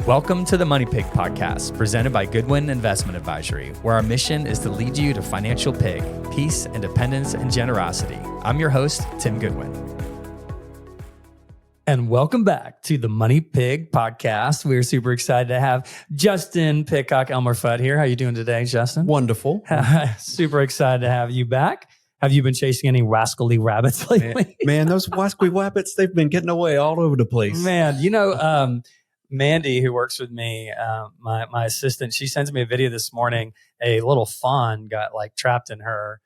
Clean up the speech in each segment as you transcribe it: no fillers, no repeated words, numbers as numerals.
Welcome to the Money Pig Podcast, presented by Goodwin Investment Advisory, where our mission is to lead you to financial pig, peace, independence, and generosity. I'm your host, Tim Goodwin. And welcome back to the Money Pig Podcast. We're super excited to have Justin Pitcock, Elmer Fudd here. How are you doing today, Justin? Wonderful. Super excited to have you back. Have you been chasing any rascally rabbits lately? Man, those wascally rabbits, they've been getting away all over the place. Man, Mandy, who works with me, my assistant, she sends me a video this morning. A little fawn got trapped in her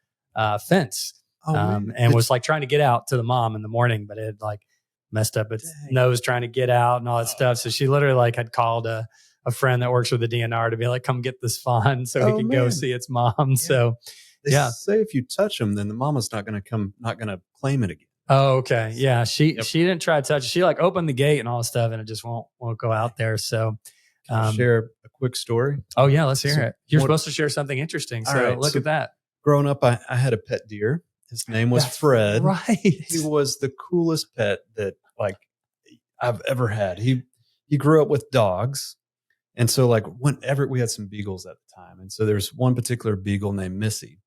fence and was trying to get out to the mom in the morning, but it had messed up its nose trying to get out and all that stuff. So she literally had called a friend that works with the DNR to be come get this fawn so he can go see its mom. Yeah. So they say if you touch them, then the mama's not going to claim it again. Oh, okay. Yeah. She didn't try to touch it. She opened the gate and all this stuff and it just won't go out there. So share a quick story. Oh yeah. Let's hear it. You're supposed to share something interesting. So look at that. Growing up, I had a pet deer. His name was Fred. Right. He was the coolest pet that I've ever had. He grew up with dogs. And so whenever we had some beagles at the time. And so there's one particular beagle named Missy.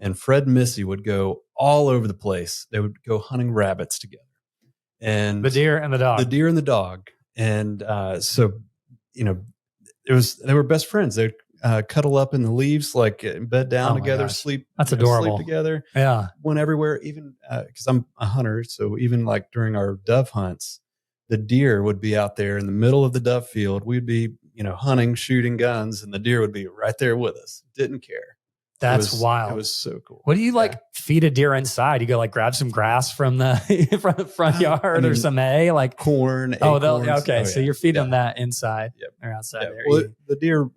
And Fred and Missy would go all over the place. They would go hunting rabbits together. And the deer and the dog. The deer and the dog. And they were best friends. They'd cuddle up in the leaves, bed down together, sleep. That's adorable. Sleep together. Yeah. Went everywhere, even because I'm a hunter. So even during our dove hunts, the deer would be out there in the middle of the dove field. We'd be, hunting, shooting guns, and the deer would be right there with us. Didn't care. That's wild. It was so cool. What do you feed a deer inside? You go grab some grass from the from the front yard or some hay, corn. So you're feeding them that inside or outside there. Well, the deer,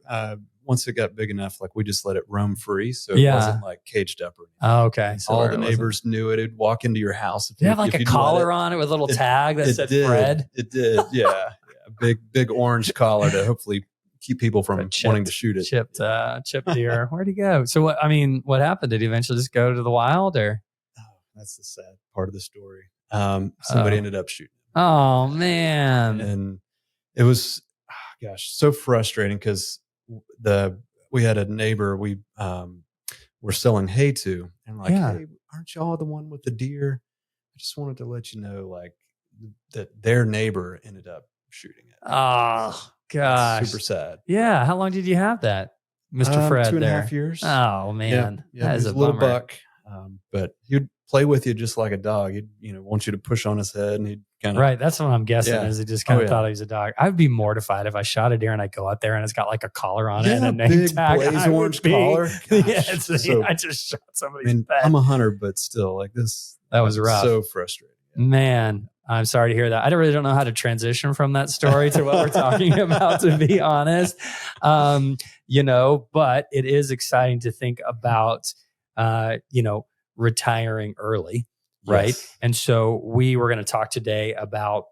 once it got big enough, we just let it roam free, so it wasn't caged up or anything. Oh, okay. So all the neighbors knew it. It'd walk into your house. Did you have a collar on it with a little tag that said Fred? It did. Yeah, a big orange collar to hopefully keep people from wanting to shoot it. Chipped deer. Where'd he go? So what happened? Did he eventually just go to the wild or? Oh, that's the sad part of the story. Somebody ended up shooting him. Oh man. And it was, so frustrating because we had a neighbor we were selling hay to and hey, aren't y'all the one with the deer? I just wanted to let you know that their neighbor ended up shooting it. Oh, gosh. Super sad. Yeah. How long did you have that, Mr. Fred? 2.5 years. Oh man. Yeah. That is a little bummer. buck. But he'd play with you just like a dog. He'd, want you to push on his head and he'd kind of. Right. That's what I'm guessing is he just kind of thought he was a dog. I'd be mortified if I shot a deer and I go out there and it's got a collar on it and a name tag. Blaze orange collar. I just shot somebody's pet. I'm a hunter, but still this. That was rough. So frustrating. Man, I'm sorry to hear that. I really don't know how to transition from that story to what we're talking about, to be honest. But it is exciting to think about, retiring early, right? Yes. And so we were going to talk today about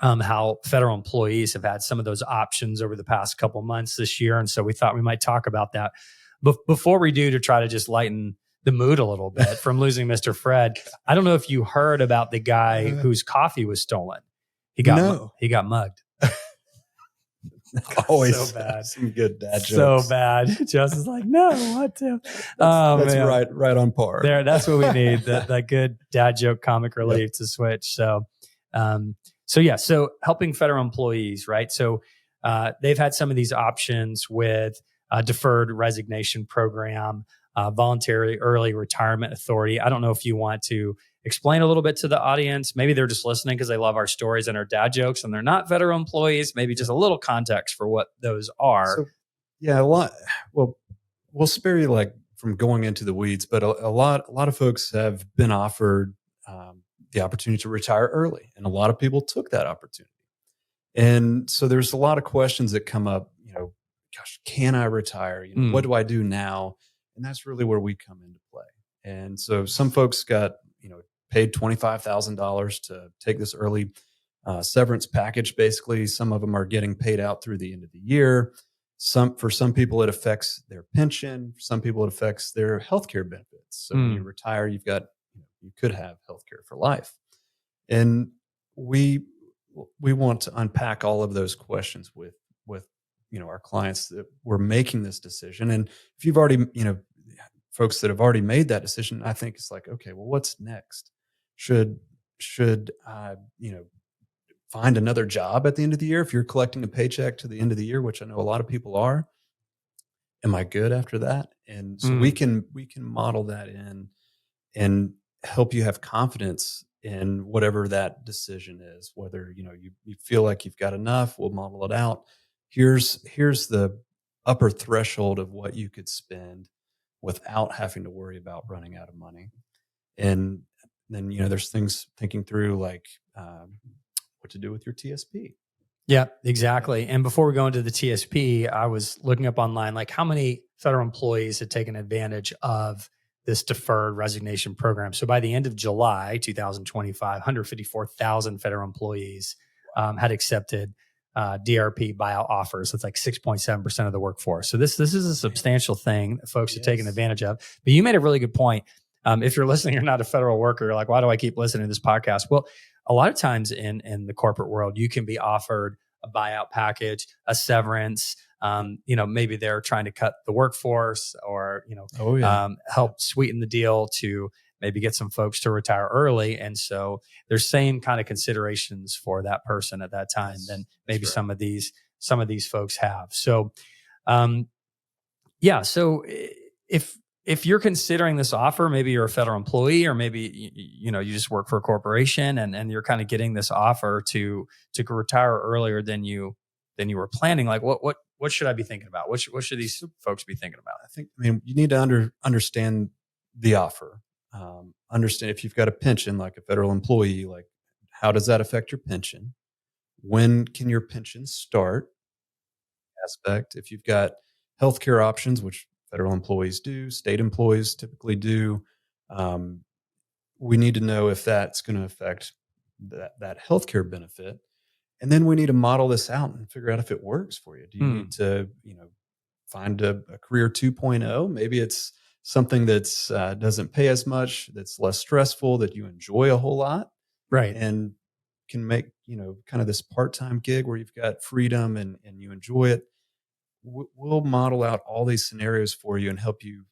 how federal employees have had some of those options over the past couple months this year. And so we thought we might talk about that. But before we do, to try to just lighten the mood a little bit from losing Mr. Fred. I don't know if you heard about the guy whose coffee was stolen. He got mugged. Always so bad. Some good dad jokes. So bad. Justin's no, what to? That's right on par. There, that's what we need. That good dad joke comic relief to switch. So helping federal employees, right? So they've had some of these options with deferred resignation program, voluntary early retirement authority. I don't know if you want to explain a little bit to the audience. Maybe they're just listening because they love our stories and our dad jokes and they're not federal employees. Maybe just a little context for what those are. So, a lot. Well, we'll spare you from going into the weeds, but a lot of folks have been offered the opportunity to retire early, and a lot of people took that opportunity. And so there's a lot of questions that come up. Can I retire? What do I do now? And that's really where we come into play. And so some folks got, paid $25,000 to take this early severance package. Basically, some of them are getting paid out through the end of the year. For some people, it affects their pension. For some people, it affects their healthcare benefits. So when you retire, you could have healthcare for life. And we want to unpack all of those questions with our clients that were making this decision. And if you've already, folks that have already made that decision, I think it's like, okay, well, what's next? Should I, find another job at the end of the year? If you're collecting a paycheck to the end of the year, which I know a lot of people are, am I good after that? And so we can model that in and help you have confidence in whatever that decision is. Whether you feel like you've got enough, we'll model it out. Here's the upper threshold of what you could spend without having to worry about running out of money. And then there's things thinking through like what to do with your TSP. Yeah, exactly. And before we go into the TSP, I was looking up online, like how many federal employees had taken advantage of this deferred resignation program. So by the end of July 2025, 154,000 federal employees had accepted DRP buyout offers. It's like 6.7% of the workforce. So this is a substantial thing that folks are taking advantage of. But you made a really good point. If you're listening, you're not a federal worker, you're like, why do I keep listening to this podcast? Well, a lot of times in the corporate world, you can be offered a buyout package, a severance. Maybe they're trying to cut the workforce or, help sweeten the deal to maybe get some folks to retire early. And so there's same kind of considerations for that person at that time than maybe some of these folks have. So, so if you're considering this offer, maybe you're a federal employee, or maybe you just work for a corporation, and you're kind of getting this offer to retire earlier than you were planning. Like, what should I be thinking about? What should these folks be thinking about? You need to understand the offer. Understand if you've got a pension, like a federal employee, like how does that affect your pension? When can your pension start? Aspect. If you've got healthcare options, which federal employees do, state employees typically do, we need to know if that's going to affect that healthcare benefit. And then we need to model this out and figure out if it works for you. Do you need to, find a career 2.0? Maybe it's something that's doesn't pay as much, that's less stressful, that you enjoy a whole lot, right? And can make kind of this part-time gig where you've got freedom and you enjoy it. We'll model out all these scenarios for you and help you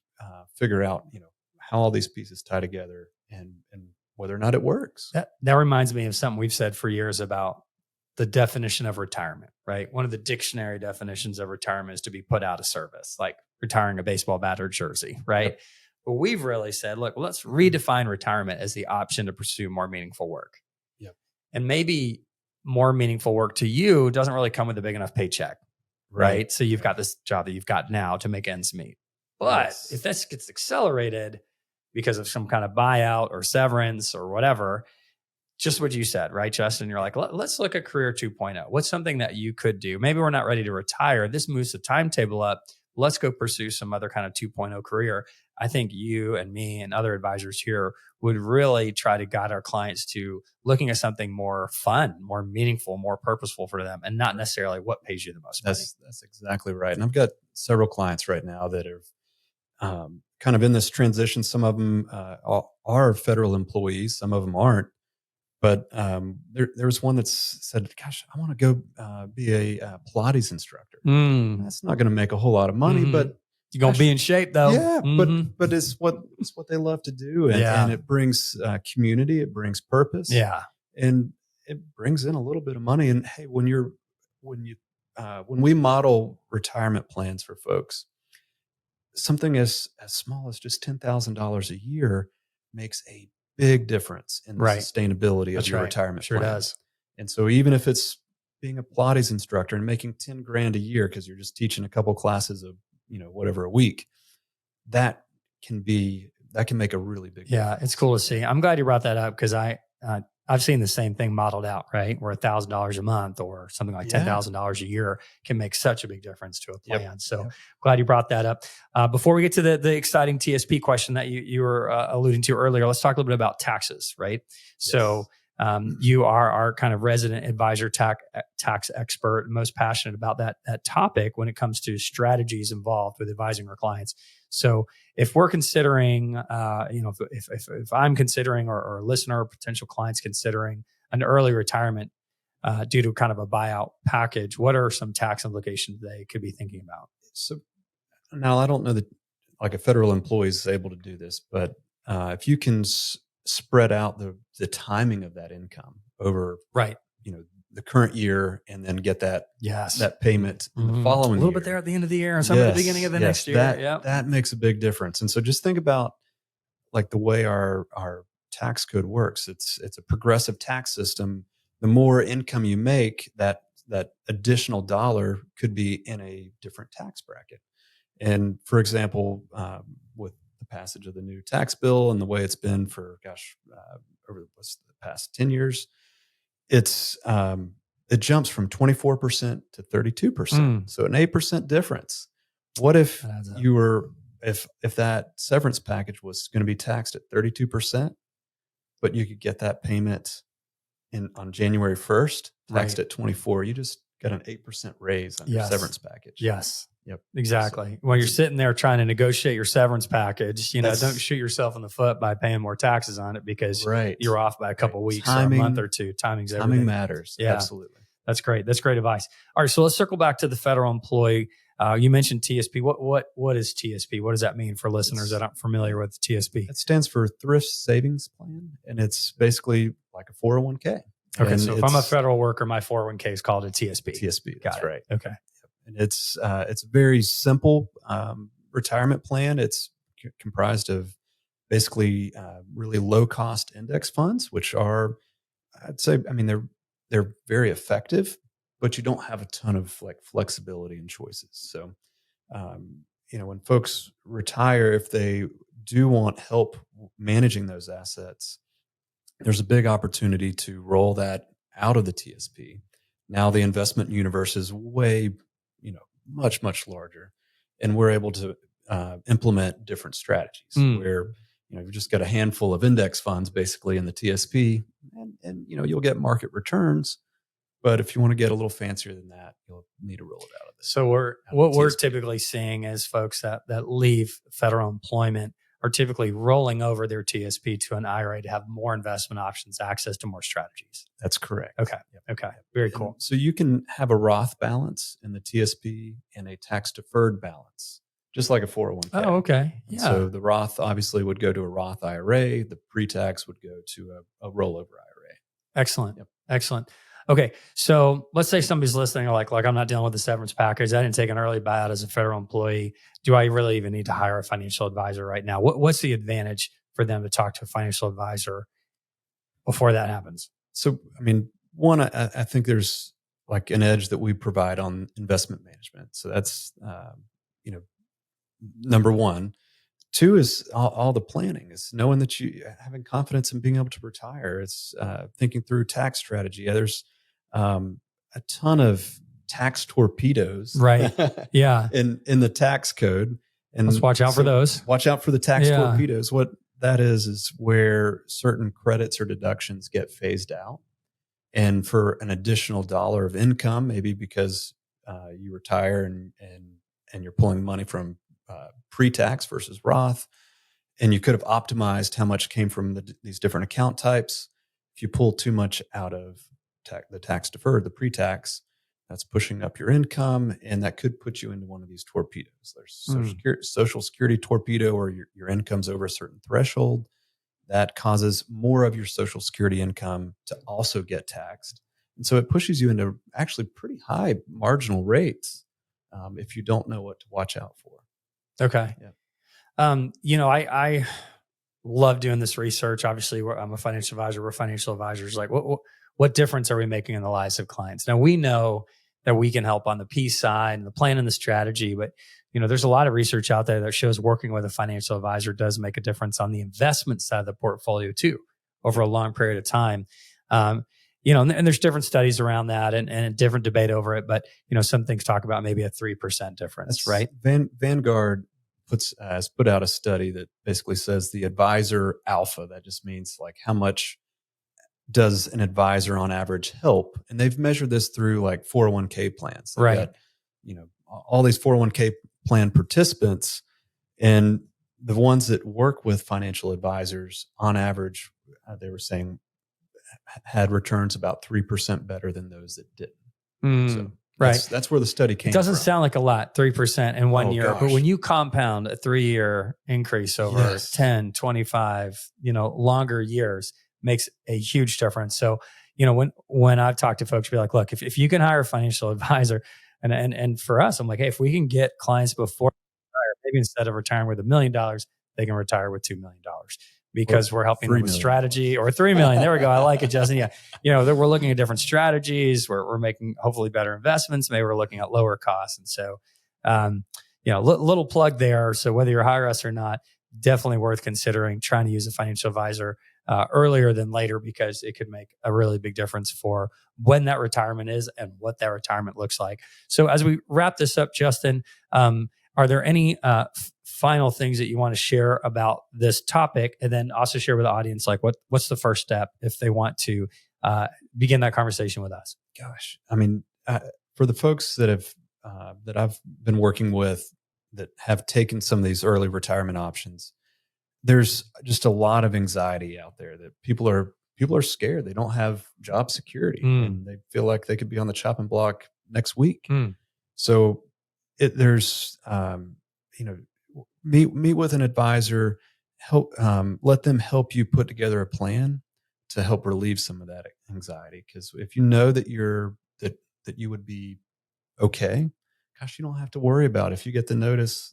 figure out, how all these pieces tie together and whether or not it works. That reminds me of something we've said for years about the definition of retirement, right? One of the dictionary definitions of retirement is to be put out of service, like retiring a baseball bat or jersey, right? Yep. But we've really said, look, let's redefine retirement as the option to pursue more meaningful work. Yep. And maybe more meaningful work to you doesn't really come with a big enough paycheck. Right. So you've got this job that you've got now to make ends meet. But if this gets accelerated because of some kind of buyout or severance or whatever, just what you said, right, Justin? You're like, let's look at career 2.0. What's something that you could do? Maybe we're not ready to retire. This moves the timetable up. Let's go pursue some other kind of 2.0 career. I think you and me and other advisors here would really try to guide our clients to looking at something more fun, more meaningful, more purposeful for them, and not necessarily what pays you the most money. That's exactly right. And I've got several clients right now that are kind of in this transition. Some of them are federal employees. Some of them aren't. But there was one that said, gosh, I want to go be a Pilates instructor. That's not going to make a whole lot of money, but you're going to be in shape though. Yeah, but it's what they love to do. And it brings community, it brings purpose. Yeah. And it brings in a little bit of money. And hey, when we model retirement plans for folks, something as small as just $10,000 a year makes a big difference in the sustainability of your retirement plan. Sure does. And so even if it's being a Pilates instructor and making $10,000 a year because you're just teaching a couple classes of, whatever a week, that can make a really big difference. Yeah, it's cool to see. I'm glad you brought that up because I've seen the same thing modeled out, right? Where $1,000 a month or something like $10,000 a year can make such a big difference to a plan. Yep. So glad you brought that up. Before we get to the exciting TSP question that you were alluding to earlier, let's talk a little bit about taxes, right? Yes. So you are our kind of resident advisor, tax expert, most passionate about that topic when it comes to strategies involved with advising our clients. So if we're considering, if I'm considering or a listener or potential clients considering an early retirement, due to kind of a buyout package, what are some tax implications they could be thinking about? So now I don't know that like a federal employee is able to do this, but if you can spread out the timing of that income over, the current year, and then get that payment in the following year, a little bit there at the end of the year and some at the beginning of the next year. That makes a big difference. And so just think about like the way our tax code works. It's a progressive tax system. The more income you make, that additional dollar could be in a different tax bracket. And for example, with the passage of the new tax bill and the way it's been for, over the past 10 years, it jumps from 24% to 32%. So an 8% difference. What if you were, if that severance package was going to be taxed at 32%, but you could get that payment on January 1st, taxed at 24, you just got an 8% raise on your severance package. Yes. Yep. Exactly. So, when you're sitting there trying to negotiate your severance package, don't shoot yourself in the foot by paying more taxes on it because you're off by a couple weeks or a month or two. Timing matters. Yeah. Absolutely. That's great. That's great advice. All right. So let's circle back to the federal employee. You mentioned TSP. What is TSP? What does that mean for listeners that aren't familiar with TSP? It stands for Thrift Savings Plan, and it's basically like a 401k. Okay. So if I'm a federal worker, my 401k is called a TSP. TSP. That's right. Okay. And it's a very simple retirement plan. It's comprised of basically really low cost index funds, which are, I'd say, they're very effective, but you don't have a ton of like flexibility and choices. So, when folks retire, if they do want help managing those assets, there's a big opportunity to roll that out of the TSP. Now the investment universe is way, much, much larger. And we're able to implement different strategies where, you've just got a handful of index funds basically in the TSP and you'll get market returns. But if you want to get a little fancier than that, you'll need to roll it out of this. So we're typically seeing as folks that leave federal employment are typically rolling over their TSP to an IRA to have more investment options, access to more strategies. That's correct. Okay. Yep. Okay. Very cool. So you can have a Roth balance in the TSP and a tax deferred balance, just like a 401k. Oh, okay. Yeah. So the Roth obviously would go to a Roth IRA. The pre-tax would go to a rollover IRA. Excellent. Yep. Excellent. Okay. So let's say somebody's listening, like I'm not dealing with the severance package. I didn't take an early buyout as a federal employee. Do I really even need to hire a financial advisor right now? What's the advantage for them to talk to a financial advisor before that happens? So, one, I think there's like an edge that we provide on investment management. So that's, number one. Two is all the planning. It's knowing that you having confidence in being able to retire. It's thinking through tax strategy. There's a ton of tax torpedoes, right? Yeah, in the tax code, and let's watch out for those. Watch out for the tax torpedoes. What that is where certain credits or deductions get phased out, and for an additional dollar of income, maybe because you retire and you're pulling money from pre-tax versus Roth, and you could have optimized how much came from these different account types. If you pull too much out of the tax deferred, the pre-tax, that's pushing up your income, and that could put you into one of these torpedoes. There's Social Security torpedo, or your income's over a certain threshold. That causes more of your Social Security income to also get taxed. And so it pushes you into actually pretty high marginal rates if you don't know what to watch out for. Okay. Yeah. I love doing this research. Obviously, I'm a financial advisor. We're financial advisors. Like, what difference are we making in the lives of clients? Now, we know that we can help on the P side and the plan and the strategy, but there's a lot of research out there that shows working with a financial advisor does make a difference on the investment side of the portfolio too, over a long period of time. And there's different studies around that and a different debate over it, but some things talk about maybe a 3% difference, right? Vanguard has put out a study that basically says the advisor alpha, that just means like how much does an advisor on average help? And they've measured this through like 401k plans. They've got, all these 401k plan participants, and the ones that work with financial advisors on average, they were saying had returns about 3% better than those that didn't. So right. That's where the study came from. It doesn't sound like a lot, 3% in 1 year, gosh. but when you compound a 3-year increase over 10, 25, longer years makes a huge difference. So, when I've talked to folks, be like, look, if you can hire a financial advisor, and for us, I'm like, hey, if we can get clients before they retire, maybe instead of retiring with $1 million, they can retire with $2 million. Because we're helping them with strategy, or 3 million. There we go. I like it, Justin. Yeah. We're looking at different strategies. We're making hopefully better investments. Maybe we're looking at lower costs. And so, little plug there. So whether you hire us or not, definitely worth considering trying to use a financial advisor earlier than later, because it could make a really big difference for when that retirement is and what that retirement looks like. So as we wrap this up, Justin, are there any final things that you want to share about this topic, and then also share with the audience, like what's the first step if they want to begin that conversation with us? Gosh, I mean, for the folks that I've been working with that have taken some of these early retirement options, there's just a lot of anxiety out there that people are scared. They don't have job security and they feel like they could be on the chopping block next week. So there's meet with an advisor, let them help you put together a plan to help relieve some of that anxiety. Because if you know that that you would be okay, gosh, you don't have to worry about it. If you get the notice,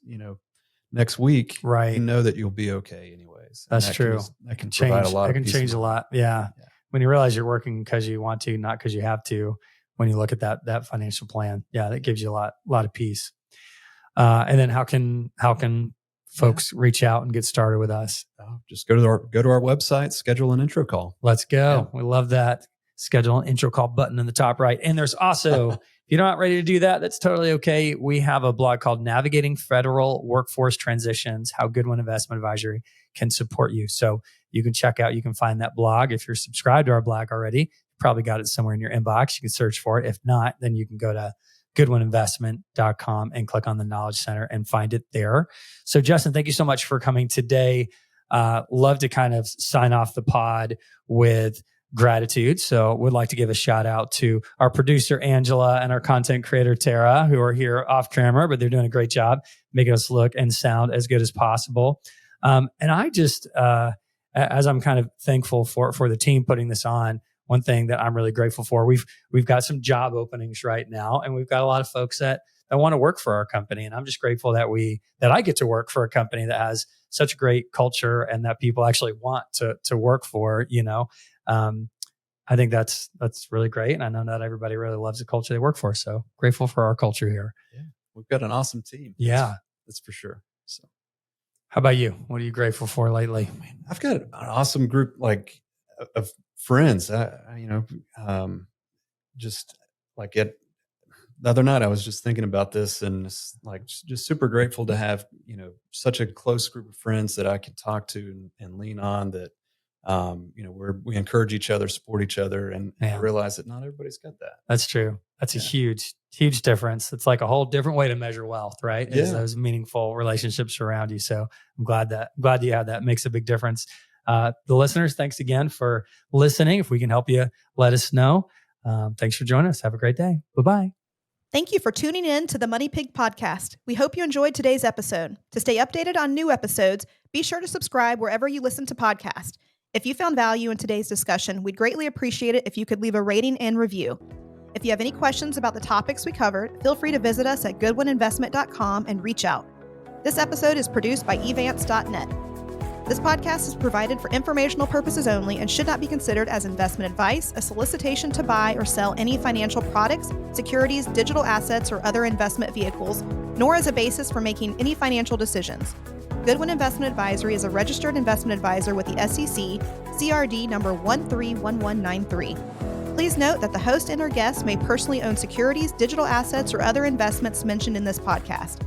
next week, right? You know that you'll be okay anyways. That's true. That can provide a lot. That can change a lot. Yeah. When you realize you're working because you want to, not because you have to. When you look at that financial plan, that gives you a lot of peace. And then how can folks reach out and get started with us? Just go to our website, schedule an intro call. Let's go. We love that. Schedule an intro call button in the top right. And there's also, if you're not ready to do that, that's totally okay. We have a blog called Navigating Federal Workforce Transitions, How Goodwin Investment Advisory Can Support You. So you can find that blog. If you're subscribed to our blog already, you probably got it somewhere in your inbox. You can search for it. If not, then you can go to goodwininvestment.com and click on the Knowledge Center and find it there. So Justin, thank you so much for coming today. Love to kind of sign off the pod with gratitude. So would like to give a shout out to our producer, Angela, and our content creator, Tara, who are here off camera, but they're doing a great job making us look and sound as good as possible. And I just, as I'm kind of thankful for the team putting this on, one thing that I'm really grateful for, we've got some job openings right now, and we've got a lot of folks that want to work for our company. And I'm just grateful that I get to work for a company that has such great culture and that people actually want to work for, I think that's really great. And I know not everybody really loves the culture they work for. So grateful for our culture here. Yeah. We've got an awesome team. Yeah. That's for sure. So how about you? What are you grateful for lately? I've got an awesome group of friends. Just like the other night, I was just thinking about this, and it's just super grateful to have such a close group of friends that I can talk to and lean on. That we encourage each other, support each other, and realize that not everybody's got that. That's true. That's a huge difference. It's like a whole different way to measure wealth, right? Is those meaningful relationships around you. So I'm glad you have that. It makes a big difference. The listeners, thanks again for listening. If we can help you, let us know. Thanks for joining us. Have a great day. Bye-bye. Thank you for tuning in to the Money Pig Podcast. We hope you enjoyed today's episode. To stay updated on new episodes, be sure to subscribe wherever you listen to podcasts. If you found value in today's discussion, we'd greatly appreciate it if you could leave a rating and review. If you have any questions about the topics we covered, feel free to visit us at goodwininvestment.com and reach out. This episode is produced by evance.net. This podcast is provided for informational purposes only and should not be considered as investment advice, a solicitation to buy or sell any financial products, securities, digital assets, or other investment vehicles, nor as a basis for making any financial decisions. Goodwin Investment Advisory is a registered investment advisor with the SEC, CRD number 131193. Please note that the host and her guests may personally own securities, digital assets, or other investments mentioned in this podcast.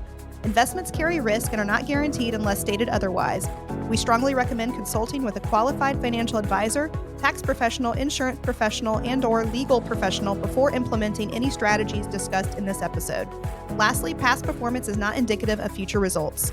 Investments carry risk and are not guaranteed unless stated otherwise. We strongly recommend consulting with a qualified financial advisor, tax professional, insurance professional, and/or legal professional before implementing any strategies discussed in this episode. Lastly, past performance is not indicative of future results.